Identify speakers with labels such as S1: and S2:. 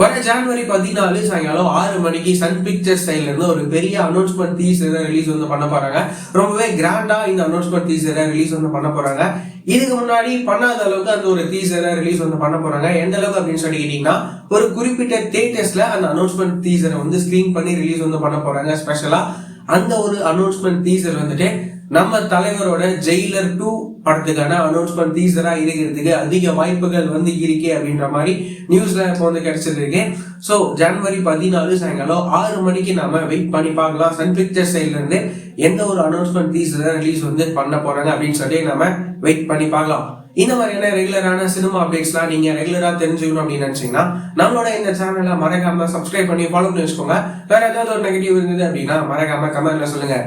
S1: வர ஜனவரி 14 சாயங்காலம் 6 மணிக்கு சன் பிக்சர்ஸ் சைட்ல இருந்து ஒரு பெரிய அனௌன்ஸ்மெண்ட் டீசர் ரிலீஸ் வந்து பண்ண போறாங்க. ரொம்பவே கிராண்டா இந்த அனௌன்ஸ்மெண்ட் டீசரை ரிலீஸ் வந்து பண்ண போறாங்க. இதுக்கு முன்னாடி பண்ணாத அளவுக்கு அந்த ஒரு டீசரை ரிலீஸ் வந்து பண்ண போறாங்க. எந்த அளவுக்கு அப்படின்னு சொல்லி கேட்டீங்கன்னா, ஒரு குறிப்பிட்ட தியேட்டர்ஸ்ல அந்த அனௌன்ஸ்மெண்ட் டீசரை வந்து ஸ்கிரீன் பண்ணி ரிலீஸ் வந்து பண்ண போறாங்க. ஸ்பெஷலா அந்த ஒரு அனௌன்ஸ்மெண்ட் டீசர் வந்துட்டு நம்ம தலைவரோட ஜெயிலர் 2 படத்துக்கான அனௌன்ஸ்மெண்ட் டீசரா இருக்கிறதுக்கு அதிக வாய்ப்புகள் வந்து இருக்கு அப்படின்ற மாதிரி நியூஸ்ல இப்போ வந்து கிடைச்சிருக்கு. ஸோ ஜனவரி 14 சாயங்காலம் 6 மணிக்கு நாம வெயிட் பண்ணி பார்க்கலாம். சன் பிக்சர்ஸ் சைட்ல இருந்து எந்த ஒரு அனௌன்ஸ்மெண்ட் டீசரை ரிலீஸ் வந்து பண்ண போறாங்க அப்படின்னு சொல்லி நம்ம வெயிட் பண்ணி பார்க்கலாம். இந்த மாதிரியான ரெகுலரான சினிமா அப்டேட்ஸ்லாம் நீங்க ரெகுலரா தெரிஞ்சுக்கணும் அப்படின்னு நினைச்சீங்கன்னா நம்மளோட இந்த சேனலை மறக்காம சப்ஸ்கிரைப் பண்ணி ஃபாலோ பண்ணி வச்சுக்கோங்க. வேற ஏதாவது ஒரு நெகட்டிவ் இருந்தது அப்படின்னா மறக்காம கமெண்ட்ல சொல்லுங்க.